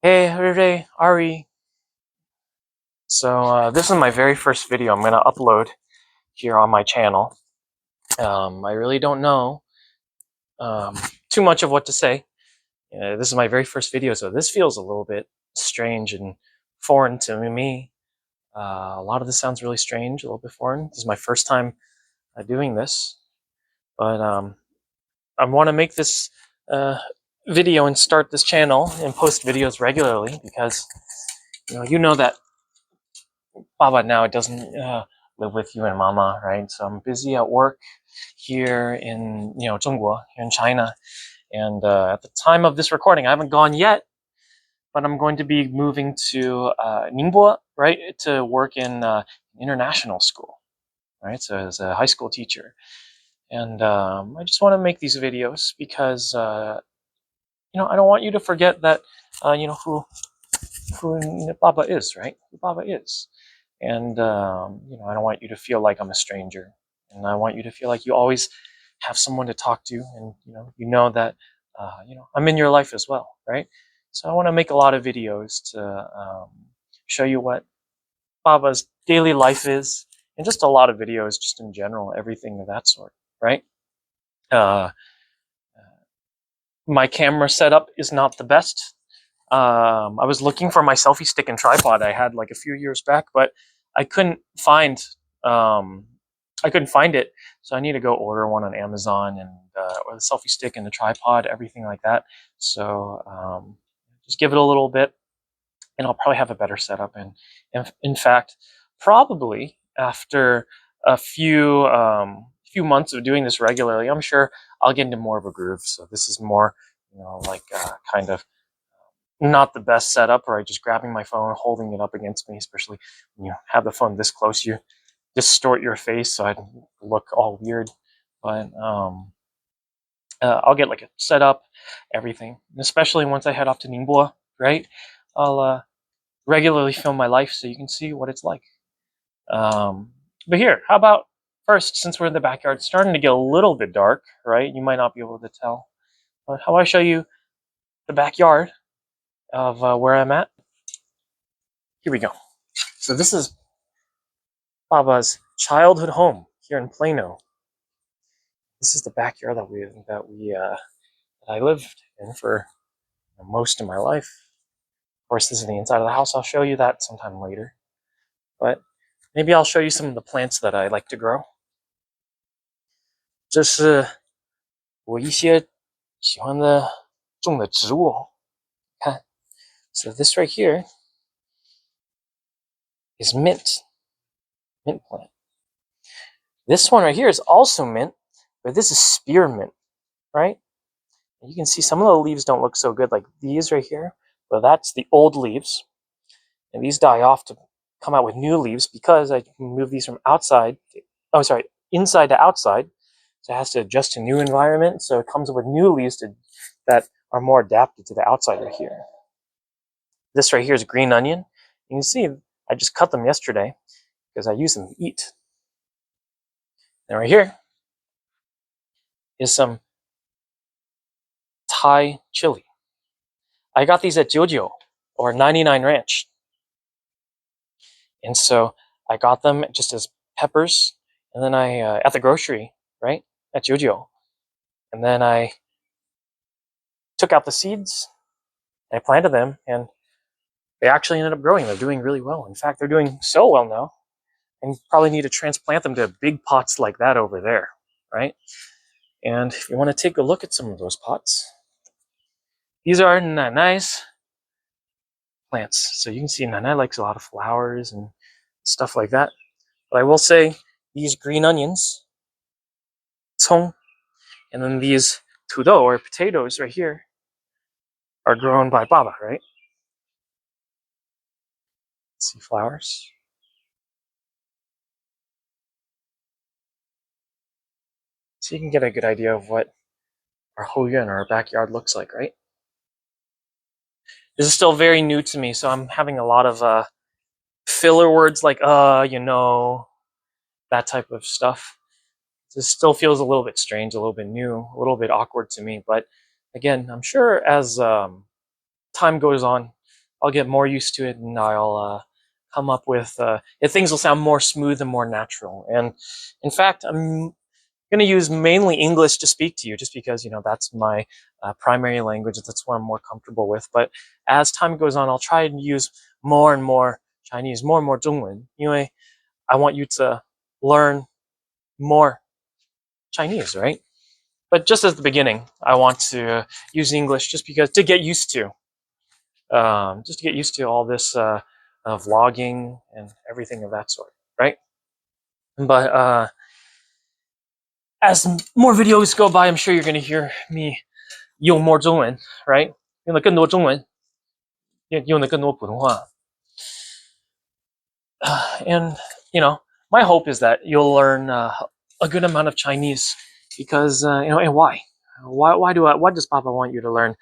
Hey, Ray, Ari. This is my very first video I'm going to upload here on my channel. I really don't know um, too much of what to say. This is my very first video, so this feels a little bit strange and foreign to me. A lot of this sounds really strange, a little bit foreign. This is my first time doing this, but I want to make this uh, video and start this channel and post videos regularly because you know that Baba now doesn't live with you and Mama, right? So I'm busy at work here in Zhongguo, here in China, and at the time of this recording, I haven't gone yet, but I'm going to be moving to Ningbo, right, to work in international school, right? So as a high school teacher, and I just want to make these videos because I don't want you to forget that who Baba is, right? Who Baba is. And I don't want you to feel like I'm a stranger, and I want you to feel like you always have someone to talk to, and you know that I'm in your life as well, right? So I want to make a lot of videos to show you what Baba's daily life is, and just a lot of videos, just in general, everything of that sort, right? Uh, my camera setup is not the best. I was looking for my selfie stick and tripod I had like a few years back, but I couldn't find um, I couldn't find it, so I need to go order one on Amazon and or the selfie stick and the tripod, everything like that. So just give it a little bit, and I'll probably have a better setup. And in fact, probably after a few months of doing this regularly, I'm sure I'll get into more of a groove. So this is more, like kind of not the best setup, right? Just grabbing my phone, holding it up against me, especially when you have the phone this close, you distort your face so I look all weird. But I'll get like a setup, everything, and especially once I head off to Ningbo, right? I'll regularly film my life so you can see what it's like. But here, how about first, since we're in the backyard, it's starting to get a little bit dark, right? You might not be able to tell, but how about I show you the backyard of where I'm at? Here we go. So this is Baba's childhood home here in Plano. This is the backyard that I lived in for most of my life. Of course, this is the inside of the house. I'll show you that sometime later. But maybe I'll show you some of the plants that I like to grow. 这是我一些喜欢的种的植物。看 So this right here is mint plant. This one right here is also mint, but this is spearmint, right? You can see some of the leaves don't look so good, like these right here, but that's the old leaves. And these die off to come out with new leaves because I move these from inside to outside. So it has to adjust to new environment. So it comes with new leaves that are more adapted to the outside right here. This right here is green onion. You can see I just cut them yesterday because I use them to eat. And right here is some Thai chili. I got these at Jojo or 99 Ranch. And so I got them just as peppers. And then I, at the grocery, right, at Jojo. And then I took out the seeds, and I planted them, and they actually ended up growing. They're doing really well. In fact, they're doing so well now, and probably need to transplant them to big pots like that over there, right? And if you want to take a look at some of those pots, these are Nanai's plants. So you can see Nanai likes a lot of flowers and stuff like that. But I will say these green onions, cong, and then these tudou or potatoes right here are grown by Baba, right? See flowers. So you can get a good idea of what our Hoyuan or our backyard looks like, right? This is still very new to me, so I'm having a lot of filler words like that type of stuff. This still feels a little bit strange, a little bit new, a little bit awkward to me. But again, I'm sure as time goes on, I'll get more used to it, and I'll come up with things will sound more smooth and more natural. And in fact, I'm going to use mainly English to speak to you, just because that's my primary language. That's what I'm more comfortable with. But as time goes on, I'll try and use more and more Chinese, more and more 中文, 因为 I want you to learn more Chinese, right? But just as the beginning, I want to use English just because to get used to, all this vlogging and everything of that sort, right? But as more videos go by, I'm sure you're going to hear me 用 more 中文, right? 用的更多中文，用的更多普通话。And my hope is that you'll learn a good amount of Chinese, because and why? Why does Papa want you to learn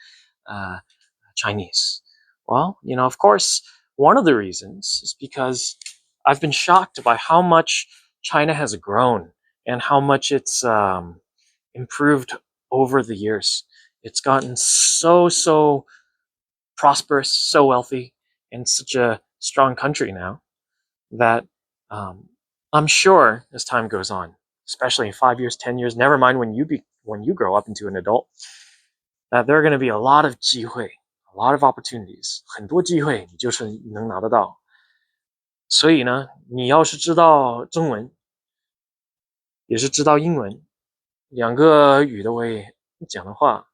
Chinese? Well, of course, one of the reasons is because I've been shocked by how much China has grown and how much it's improved over the years. It's gotten so prosperous, so wealthy, and such a strong country now that I'm sure as time goes on, especially in 5 years, 10 years, never mind when you grow up into an adult, that there are going to be a lot of 机会, a lot of opportunities, 很多机会你就是能拿得到。所以呢，你要是知道中文，也是知道英文，两个语都会讲的话，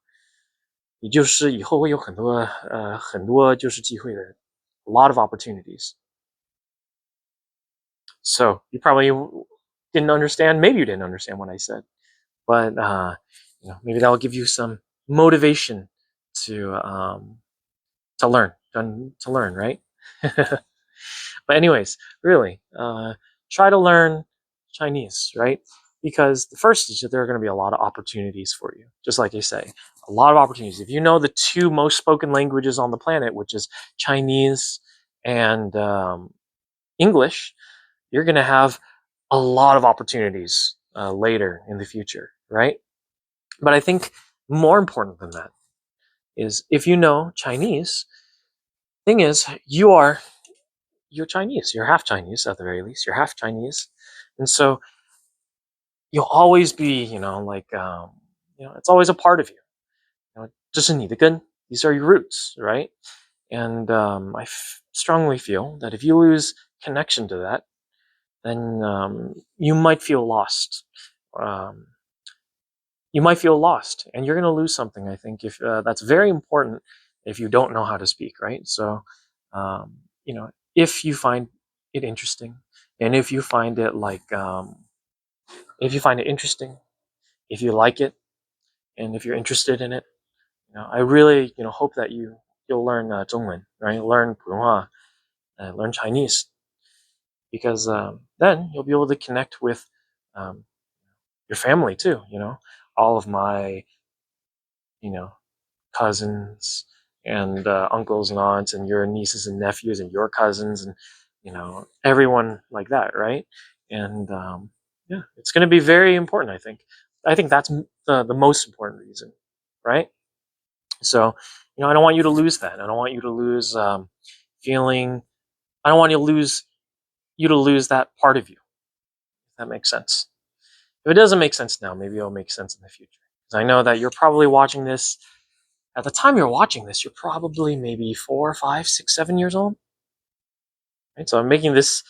你就是以后会有很多就是机会的 a lot of opportunities. So you probably didn't understand. Maybe you didn't understand what I said, but maybe that will give you some motivation to learn, right? But anyways, really, try to learn Chinese, right? Because the first is that there are going to be a lot of opportunities for you. Just like you say, a lot of opportunities. If you know the two most spoken languages on the planet, which is Chinese and English, you're going to have a lot of opportunities later in the future, right? But I think more important than that is if you know Chinese, thing is you're Chinese. You're half Chinese at the very least. You're half Chinese, and so you'll always be, it's always a part of you. 这是你的根. These are your roots, right? And I strongly feel that if you lose connection to that, then you might feel lost. You might feel lost, and you're going to lose something. I think if that's very important if you don't know how to speak, right? So, if you find it interesting, and if you find it interesting, if you like it, and if you're interested in it, I really hope that you'll learn 中文, right? Learn 普通话, learn Chinese, because then you'll be able to connect with your family too. All of my cousins and uncles and aunts, and your nieces and nephews, and your cousins, and everyone like that, right? And it's going to be very important. I think that's the most important reason, right? So I don't want you to lose that. I don't want you to lose feeling. I don't want you to lose that part of you. If that makes sense. If it doesn't make sense now, maybe it'll make sense in the future. Because I know that you're probably watching this. At the time you're watching this, you're probably maybe 4, 5, 6, 7 years old. Right? So I'm making this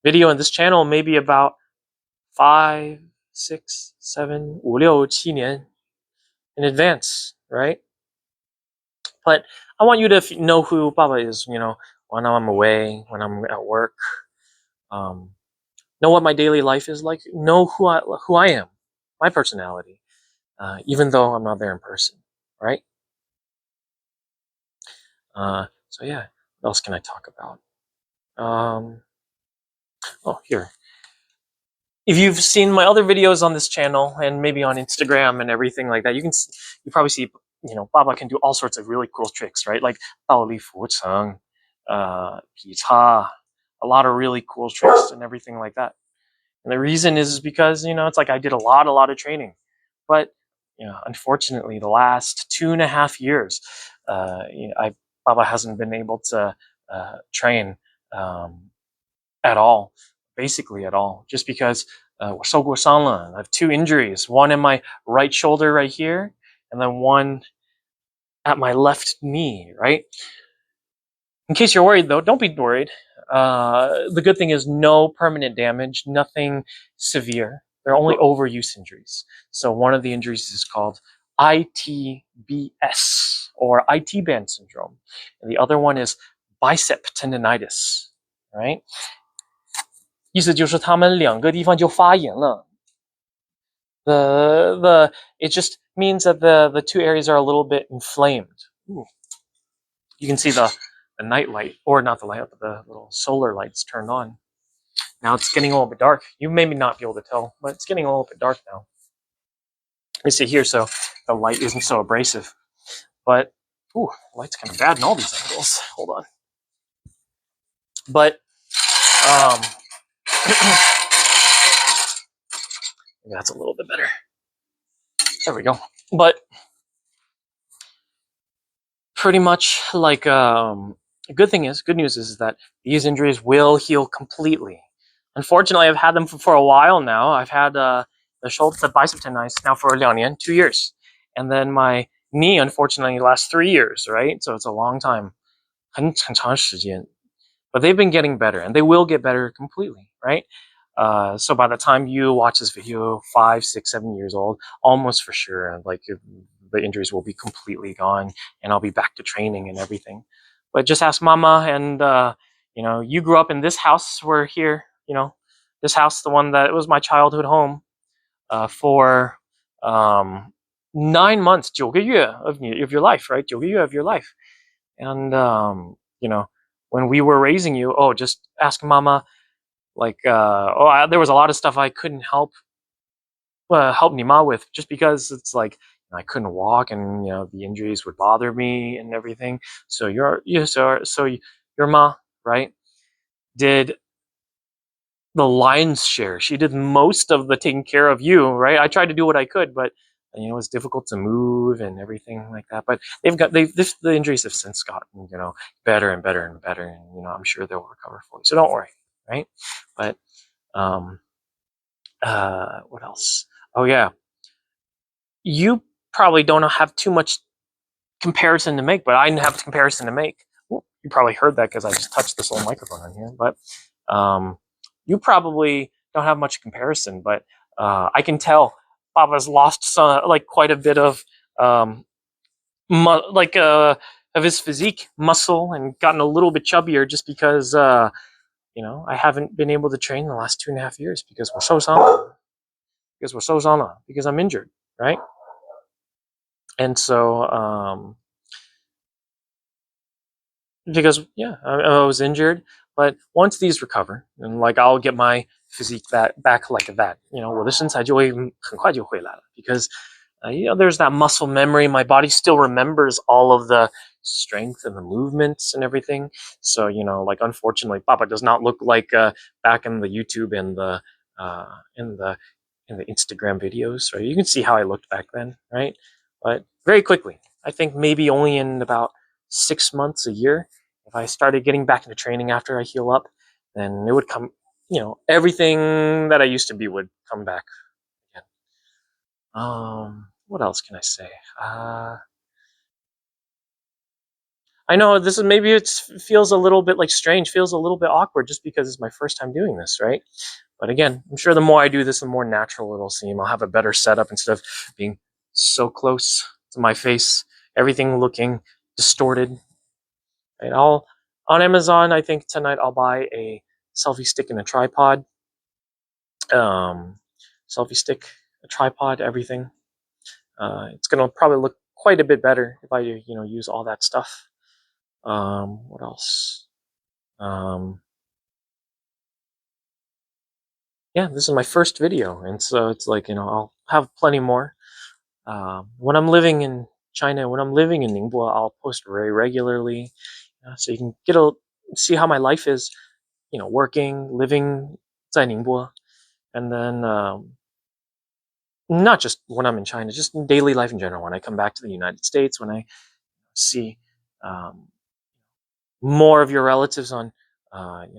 video and this channel maybe about 5, 6, 7, 5, 6, 7年 in advance, right? But I want you to know who Baba is, when I'm away, when I'm at work. Know what my daily life is like. Know who I am, my personality, even though I'm not there in person, right? So yeah, what else can I talk about? Here. If you've seen my other videos on this channel and maybe on Instagram and everything like that, you probably see, Baba can do all sorts of really cool tricks, right? Like 倒立俯冲, 劈叉, a lot of really cool tricks and everything like that. And the reason is because, it's like I did a lot of training. But, unfortunately, the last 2.5 years, Baba hasn't been able to train at all, basically at all, just because I have 2 injuries, one in my right shoulder right here, and then one at my left knee, right? In case you're worried, though, don't be worried. The good thing is no permanent damage, nothing severe. They're only overuse injuries. So one of the injuries is called ITBS, or IT band syndrome, and the other one is bicep tendonitis, right? 意思就是他们两个地方就发炎了。It just means that the 2 areas are a little bit inflamed. Ooh. You can see the night light, or not the light, but the little solar lights turned on. Now it's getting a little bit dark. You may not be able to tell, but it's getting a little bit dark now. I sit here so the light isn't so abrasive. But, ooh, the light's kind of bad in all these angles. Hold on. But, that's a little bit better. There we go. But pretty much like good news is that these injuries will heal completely. Unfortunately, I've had them for a while now. I've had the bicep tendonitis now for 2年, 2 years, and then my knee unfortunately lasts 3 years, right? So it's a long time, 很长时间. But they've been getting better, and they will get better completely, right? So by the time you watch this video, 5, 6, 7 years old, almost for sure, like the injuries will be completely gone, and I'll be back to training and everything. But just ask Mama, and you grew up in this house. We're here, this house, the one that was my childhood home, for 9 months, 9个月 of your life, right? 9个月 of your life, and when we were raising you, just ask Mama. Like, there was a lot of stuff I couldn't help Nima with, just because it's like I couldn't walk, and the injuries would bother me and everything. So your ma, right, did the lion's share. She did most of the taking care of you, right? I tried to do what I could, but it's difficult to move and everything like that. But the injuries have since gotten better and better and better, and I'm sure they'll recover fully. So don't worry, right? But what else? Oh yeah, you probably don't have too much comparison to make, but I have a comparison to make. Ooh, you probably heard that because I just touched this little microphone on here. But you probably don't have much comparison, but I can tell Baba's lost quite a bit of of his physique, muscle, and gotten a little bit chubbier, just because I haven't been able to train the last 2.5 years because we're so because I'm injured, right? And so because I was injured, but once these recover, and I'll get my physique back like that, 我的身材就会很快就回来了, because there's that muscle memory. My body still remembers all of the strength and the movements and everything. So unfortunately, Papa does not look like back in the YouTube and the in the Instagram videos. Right, you can see how I looked back then, right? But very quickly, I think maybe only in about 6 months, a year, if I started getting back into training after I heal up, then it would come, everything that I used to be would come back again. What else can I say? I know this is, maybe it feels a little bit strange, feels a little bit awkward, just because it's my first time doing this, right? But again, I'm sure the more I do this, the more natural it'll seem. I'll have a better setup instead of being so close to my face, everything looking distorted. Right? On Amazon, I think tonight I'll buy a selfie stick and a tripod. Selfie stick, a tripod, everything. It's gonna probably look quite a bit better if I use all that stuff. What else? Yeah, this is my first video, and so it's I'll have plenty more. When I'm living in China, when I'm living in Ningbo, I'll post very regularly, so you can see how my life is, working, living 在 Ningbo, and then not just when I'm in China, just in daily life in general. When I come back to the United States, when I see more of your relatives on, on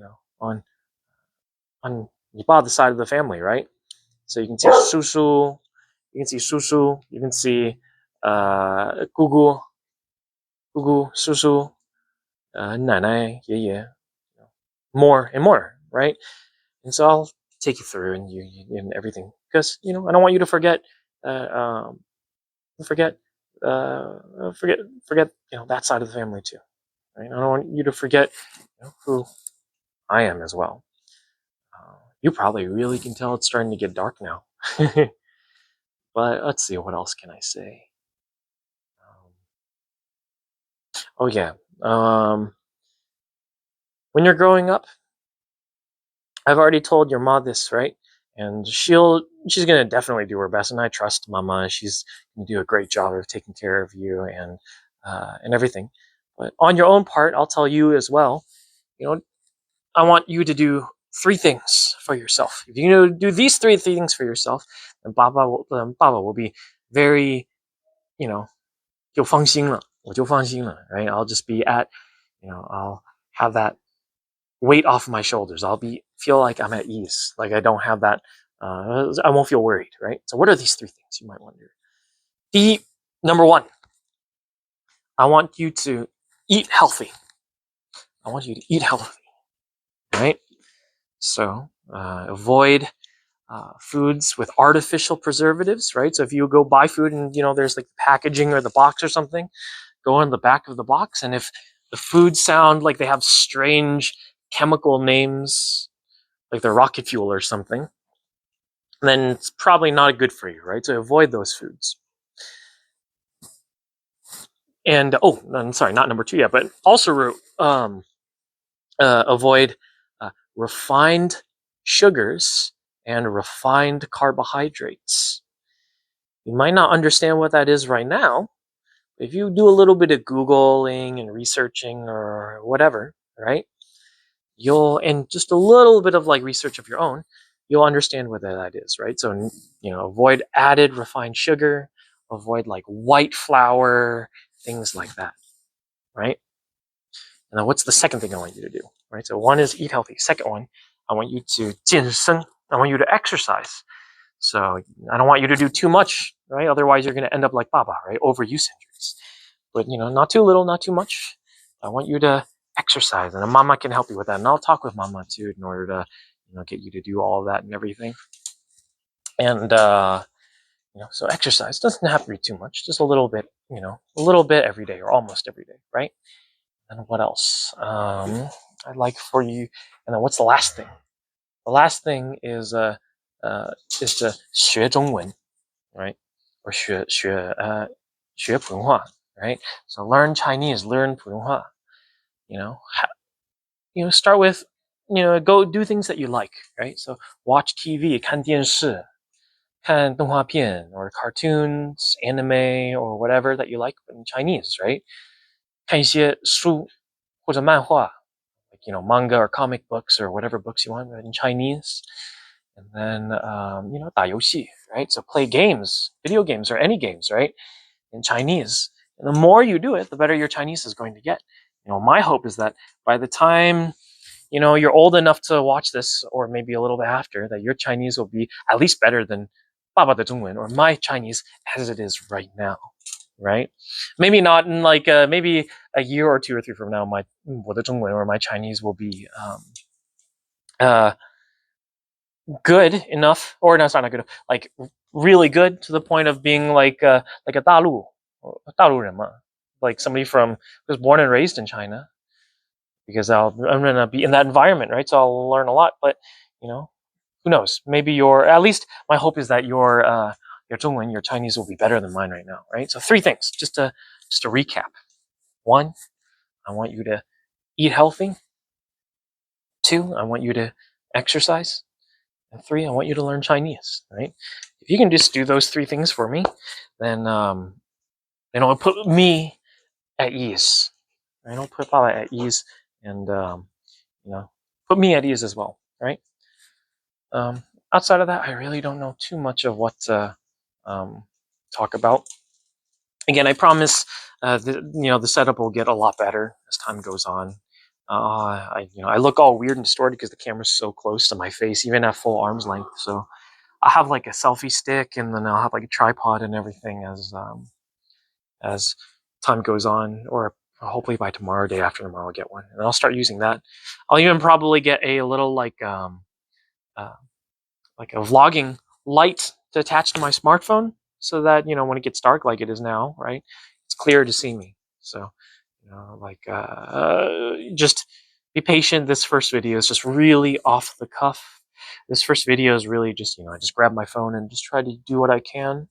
your father's side of the family, right? So you can see Susu, you can see Susu, you can see Gugu, Gugu, Susu, Nanai, Ye, more and more, right? And so I'll take you through and everything because I don't want you to forget, uh, um, forget, forget that side of the family too. Right? I don't want you to forget who I am as well. You probably really can tell it's starting to get dark now. But let's see, what else can I say? Oh yeah, when you're growing up, I've already told your mom this, right? And she's gonna definitely do her best, and I trust Mama. She's gonna do a great job of taking care of you and everything. But on your own part, I'll tell you as well. You know, I want you to do three things for yourself. If you do these three things for yourself, then Baba will be very, you know, 就放心了，我就放心了, right? I'll just be I'll have that weight off my shoulders. Feel like I'm at ease, like I don't have that. I won't feel worried, right? So, what are these three things? You might wonder. Number one, I want you to eat healthy. I want you to eat healthy, right? So, avoid foods with artificial preservatives, right? So if you go buy food and there's like packaging or the box or something, go on the back of the box, and if the foods sound like they have strange chemical names, like they're rocket fuel or something, then it's probably not good for you, right? So avoid those foods. And I'm sorry, not number two yet, but also avoid refined sugars and refined carbohydrates. You might not understand what that is right now. If you do a little bit of Googling and researching or whatever, right? And just a little bit of like research of your own, you'll understand what that is, right? So, avoid added refined sugar, avoid like white flour, things like that, right? And then what's the second thing I want you to do, right? So one is eat healthy. Second one, I want you to 健身. I want you to exercise. So I don't want you to do too much, right? Otherwise, you're going to end up like Baba, right? Overuse injuries. But not too little, not too much. I want you to exercise, and Mama can help you with that. And I'll talk with Mama too in order to, get you to do all of that and everything. And so exercise doesn't have to be too much, just a little bit, a little bit every day or almost every day, right? And what else? I'd like for you. And then what's the last thing? The last thing is to 学中文, right? Or 学普通话, right? So learn Chinese, learn 普通话. Start with, go do things that you like, right? So watch TV, 看电视, 看动画片 or cartoons, anime or whatever that you like in Chinese, right? 看一些书或者漫画, like manga or comic books or whatever books you want in Chinese. And then 打游戏, right? So play games, video games or any games, right? In Chinese. And the more you do it, the better your Chinese is going to get. My hope is that by the time you're old enough to watch this, or maybe a little bit after, that your Chinese will be at least better than Baba de Zhongwen or my Chinese as it is right now, right? Maybe not in like maybe a year or two or three from now, my 我的中文 or my Chinese will be uh, good enough, or no, it's not good, like really good to the point of being like a 大陆人嘛, like somebody who was born and raised in China, because I'm gonna be in that environment, right? So I'll learn a lot. But who knows? Maybe at least my hope is that your Zhongwen, your Chinese, will be better than mine right now, right? So three things, just to recap. One, I want you to eat healthy. Two, I want you to exercise. And three, I want you to learn Chinese, right? If you can just do those three things for me, then it'll put me at ease. Right? It'll put Papa at ease, and put me at ease as well, right? Outside of that, I really don't know too much of what to talk about. Again, I promise the setup will get a lot better as time goes on. I look all weird and distorted because the camera's so close to my face, even at full arm's length. So I have like a selfie stick, and then I'll have like a tripod and everything as time goes on, or hopefully by tomorrow, day after tomorrow, I'll get one, and I'll start using that. I'll even probably get a little uh, like a vlogging light to attach to my smartphone, so that when it gets dark, like it is now, right, it's clear to see me. So just be patient. This first video is just really off the cuff. This first video is really just I just grab my phone and just try to do what I can.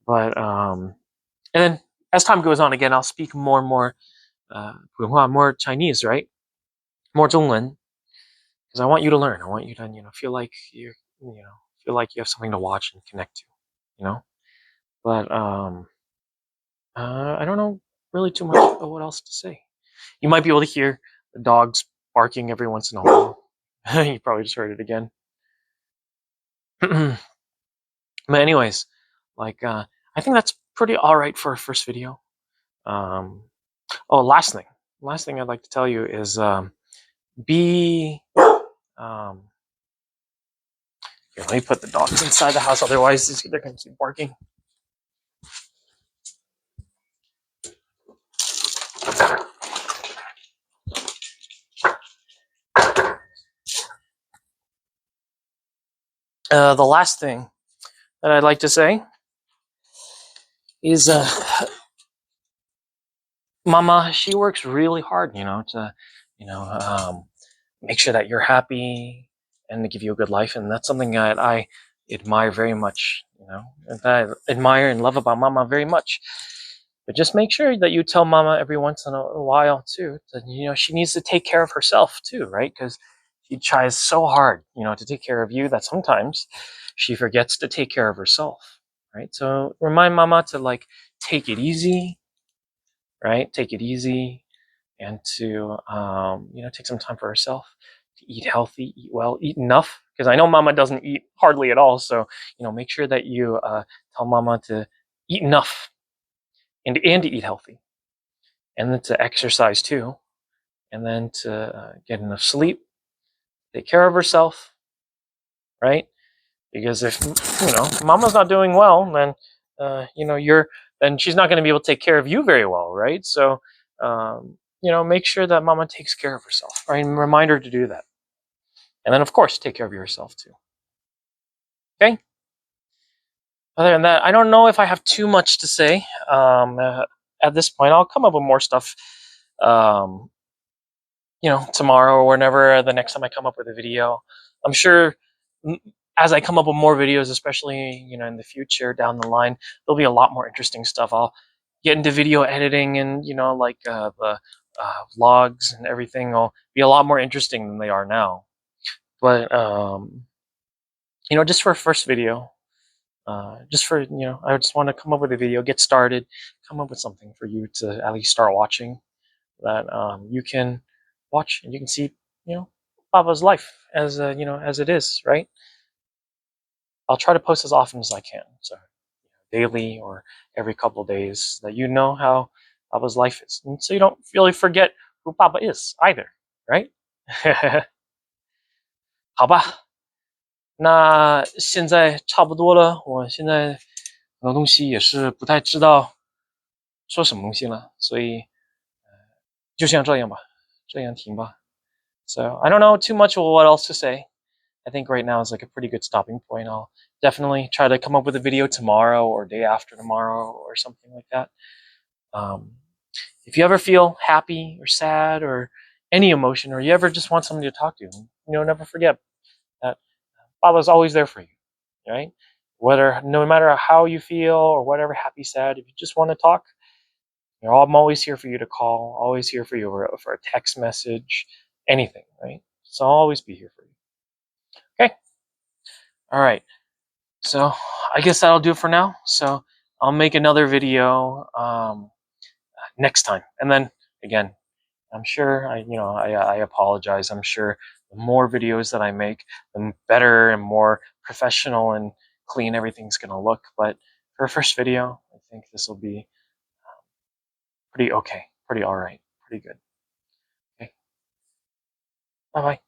But and then as time goes on, again, I'll speak more and more more Chinese, right? More 中文, because I want you to learn. I want you to feel like you have something to watch and connect to, you know. But I don't know really too much about what else to say. You might be able to hear the dogs barking every once in a while. You probably just heard it again. But anyways, I think that's pretty all right for a first video. Oh, last thing I'd like to tell you is be here, let me put the dogs inside the house, otherwise they're going to keep barking. The last thing that I'd like to say is Mama, she works really hard, to make sure that you're happy and to give you a good life, and that's something that I admire very much, that I admire and love about Mama very much. But just make sure that you tell Mama every once in a while too that she needs to take care of herself too, right? Because she tries so hard, to take care of you, that sometimes she forgets to take care of herself, right? So remind Mama to take it easy, right? Take it easy, and to take some time for herself, to eat healthy, eat well, eat enough. Because I know Mama doesn't eat hardly at all, so make sure that you tell Mama to eat enough and to eat healthy, and then to exercise too, and then to get enough sleep, take care of herself, right? Because if Mama's not doing well, then then she's not going to be able to take care of you very well, right? So make sure that Mama takes care of herself, right? And remind her to do that, and then of course take care of yourself too. Okay. Other than that, I don't know if I have too much to say at this point. I'll come up with more stuff um, tomorrow or whenever the next time I come up with a video. I'm sure as I come up with more videos, especially in the future down the line, there'll be a lot more interesting stuff. I'll get into video editing, and the vlogs and everything will be a lot more interesting than they are now. But just for a first video, just for I just want to come up with a video, get started, come up with something for you to at least start watching, that you can watch and you can see Baba's life as as it is, right? I'll try to post as often as I can, so daily or every couple of days, that how Baba's life is, and so you don't really forget who Baba is either, right? 好吧，那现在差不多了，我现在很多东西也是不太知道说什么东西了，所以就像这样吧，这样停吧。So I don't know too much of what else to say. I think right now is like a pretty good stopping point. I'll definitely try to come up with a video tomorrow or day after tomorrow or something like that. If you ever feel happy or sad or any emotion, or you ever just want somebody to talk to, never forget that Baba's always there for you, right? No matter how you feel or whatever, happy, sad, if you just want to talk, I'm always here for you to call, always here for you for a text message, anything, right? So I'll always be here for you. Okay. All right. So I guess that'll do it for now. So I'll make another video next time, and then again, I'm sure I apologize. I'm sure the more videos that I make, the better and more professional and clean everything's gonna look. But for a first video, I think this will be pretty okay, pretty all right, pretty good. Okay. Bye bye.